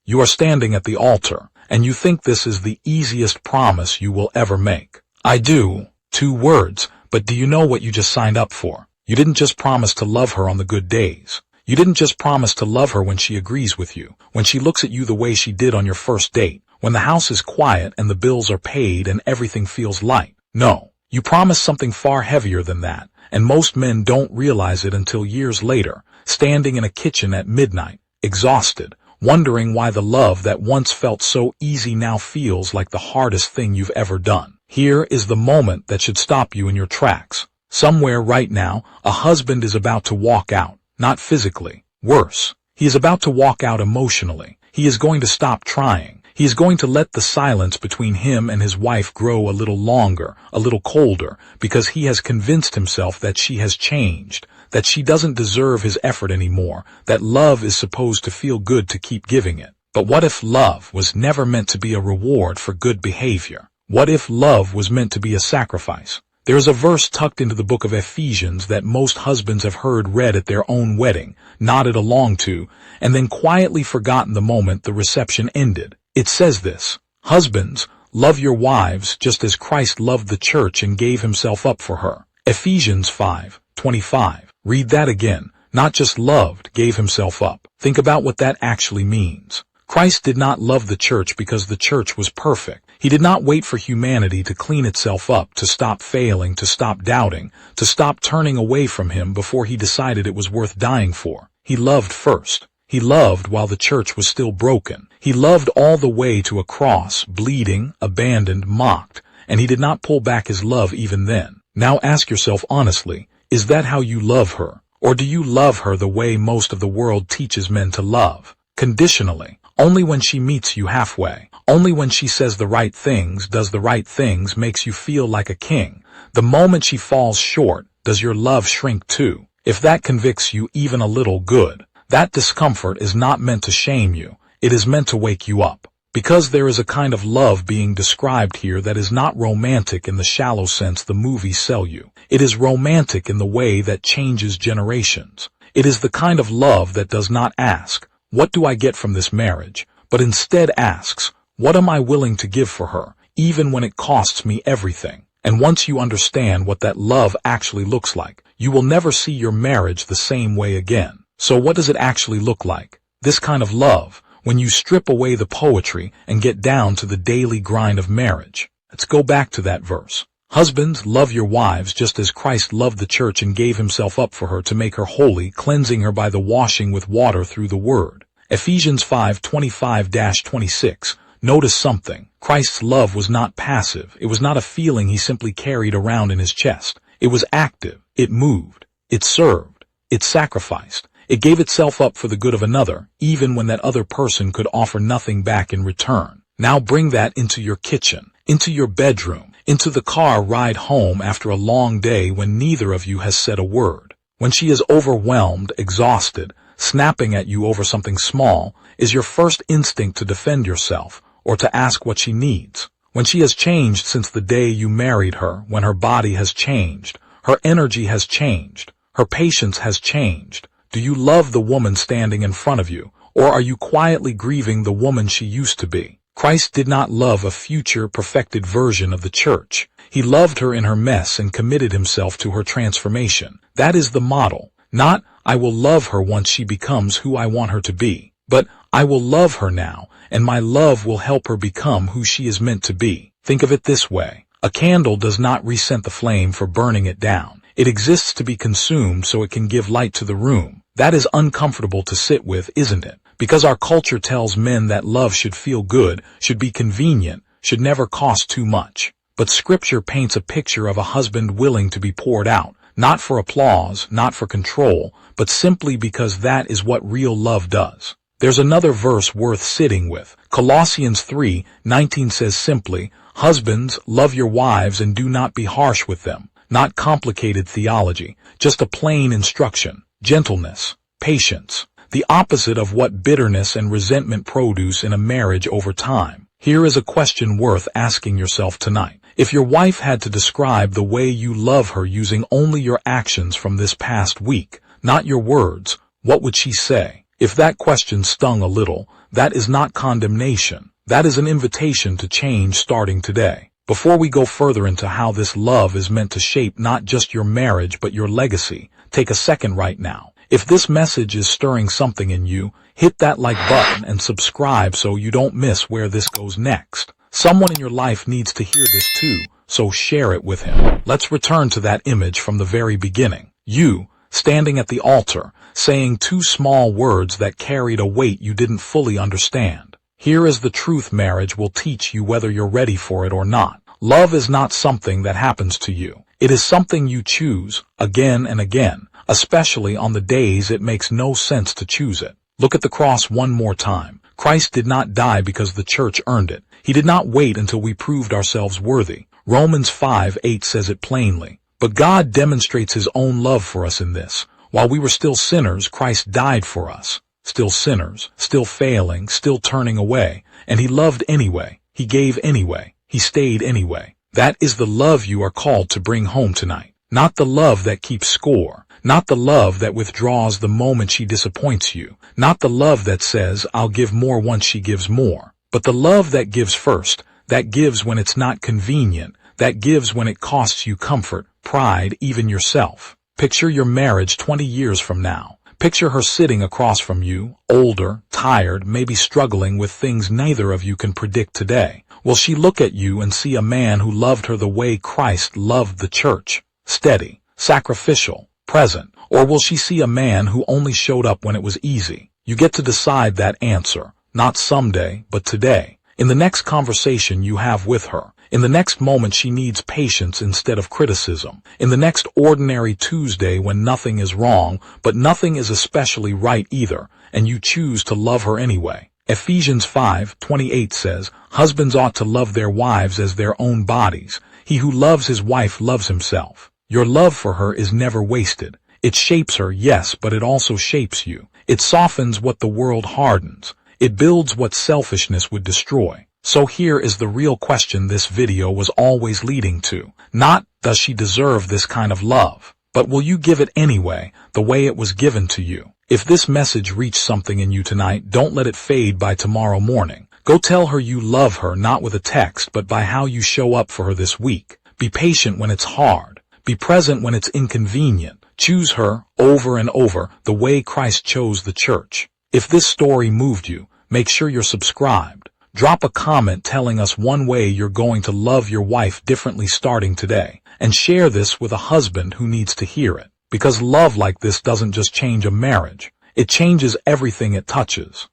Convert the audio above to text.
You are standing at the altar, and you think this is the easiest promise you will ever make. I do. 2 words, but do you know what you just signed up for? You didn't just promise to love her on the good days. You didn't just promise to love her when she agrees with you, when she looks at you the way she did on your first date, when the house is quiet and the bills are paid and everything feels light. No, you promised something far heavier than that, and most men don't realize it until years later, standing in a kitchen at midnight, exhausted, wondering why the love that once felt so easy now feels like the hardest thing you've ever done. Here is the moment that should stop you in your tracks. Somewhere right now, a husband is about to walk out, not physically. Worse, he is about to walk out emotionally. He is going to stop trying. He is going to let the silence between him and his wife grow a little longer, a little colder, because he has convinced himself that she has changed, that she doesn't deserve his effort anymore, that love is supposed to feel good to keep giving it. But what if love was never meant to be a reward for good behavior? What if love was meant to be a sacrifice? There is a verse tucked into the book of Ephesians that most husbands have heard read at their own wedding, nodded along to, and then quietly forgotten the moment the reception ended. It says this: "Husbands, love your wives just as Christ loved the church and gave himself up for her." Ephesians 5:25. Read that again. Not just loved, gave himself up. Think about what that actually means. Christ did not love the church because the church was perfect. He did not wait for humanity to clean itself up, to stop failing, to stop doubting, to stop turning away from him before he decided it was worth dying for. He loved first. He loved while the church was still broken. He loved all the way to a cross, bleeding, abandoned, mocked, and he did not pull back his love even then. Now ask yourself honestly, is that how you love her? Or do you love her the way most of the world teaches men to love? Conditionally. Only when she meets you halfway. Only when she says the right things, does the right things, makes you feel like a king. The moment she falls short, does your love shrink too? If that convicts you even a little, good. That discomfort is not meant to shame you. It is meant to wake you up. Because there is a kind of love being described here that is not romantic in the shallow sense the movies sell you. It is romantic in the way that changes generations. It is the kind of love that does not ask, "What do I get from this marriage?" but instead asks, "What am I willing to give for her, even when it costs me everything?" And once you understand what that love actually looks like, you will never see your marriage the same way again. So what does it actually look like? This kind of love, when you strip away the poetry and get down to the daily grind of marriage. Let's go back to that verse. Husbands, love your wives just as Christ loved the church and gave himself up for her to make her holy, cleansing her by the washing with water through the word. Ephesians 5:25-26. Notice something. Christ's love was not passive. It was not a feeling he simply carried around in his chest. It was active. It moved. It served. It sacrificed. It gave itself up for the good of another, even when that other person could offer nothing back in return. Now bring that into your kitchen, into your bedroom, into the car ride home after a long day when neither of you has said a word. When she is overwhelmed, exhausted, snapping at you over something small, is your first instinct to defend yourself or to ask what she needs? When she has changed since the day you married her, when her body has changed, her energy has changed, her patience has changed, do you love the woman standing in front of you, or are you quietly grieving the woman she used to be? Christ did not love a future perfected version of the church. He loved her in her mess and committed himself to her transformation. That is the model. Not, I will love her once she becomes who I want her to be, but I will love her now, and my love will help her become who she is meant to be. Think of it this way. A candle does not resent the flame for burning it down. It exists to be consumed so it can give light to the room. That is uncomfortable to sit with, isn't it? Because our culture tells men that love should feel good, should be convenient, should never cost too much. But Scripture paints a picture of a husband willing to be poured out, not for applause, not for control, but simply because that is what real love does. There's another verse worth sitting with. Colossians 3:19 says simply, "Husbands, love your wives and do not be harsh with them." Not complicated theology, just a plain instruction. Gentleness, patience, the opposite of what bitterness and resentment produce in a marriage over time. Here is a question worth asking yourself tonight. If your wife had to describe the way you love her using only your actions from this past week, not your words, what would she say? If that question stung a little, That is not condemnation. That is an invitation to change starting today. Before we go further into how this love is meant to shape not just your marriage but your legacy, take a second right now. If this message is stirring something in you, hit that like button and subscribe so you don't miss where this goes next. Someone in your life needs to hear this too, so share it with him. Let's return to that image from the very beginning. You, standing at the altar, saying two small words that carried a weight you didn't fully understand. Here is the truth marriage will teach you whether you're ready for it or not. Love is not something that happens to you. It is something you choose, again and again, especially on the days it makes no sense to choose it. Look at the cross one more time. Christ did not die because the church earned it. He did not wait until we proved ourselves worthy. Romans 5:8 says it plainly. But God demonstrates his own love for us in this. While we were still sinners, Christ died for us. Still sinners, still failing, still turning away. And he loved anyway. He gave anyway. He stayed anyway. That is the love you are called to bring home tonight. Not the love that keeps score. Not the love that withdraws the moment she disappoints you. Not the love that says, I'll give more once she gives more. But the love that gives first, that gives when it's not convenient, that gives when it costs you comfort, pride, even yourself. Picture your marriage 20 years from now. Picture her sitting across from you, older, tired, maybe struggling with things neither of you can predict today. Will she look at you and see a man who loved her the way Christ loved the church? Steady, sacrificial, present. Or will she see a man who only showed up when it was easy? You get to decide that answer. Not someday, but today. In the next conversation you have with her. In the next moment she needs patience instead of criticism. In the next ordinary Tuesday when nothing is wrong, but nothing is especially right either, and you choose to love her anyway. Ephesians 5:28 says, husbands ought to love their wives as their own bodies. He who loves his wife loves himself. Your love for her is never wasted. It shapes her, yes, but it also shapes you. It softens what the world hardens. It builds what selfishness would destroy. So here is the real question this video was always leading to. Not, does she deserve this kind of love? But will you give it anyway, the way it was given to you? If this message reached something in you tonight, don't let it fade by tomorrow morning. Go tell her you love her not with a text but by how you show up for her this week. Be patient when it's hard. Be present when it's inconvenient. Choose her, over and over, the way Christ chose the church. If this story moved you, make sure you're subscribed. Drop a comment telling us one way you're going to love your wife differently starting today. And share this with a husband who needs to hear it. Because love like this doesn't just change a marriage. It changes everything it touches.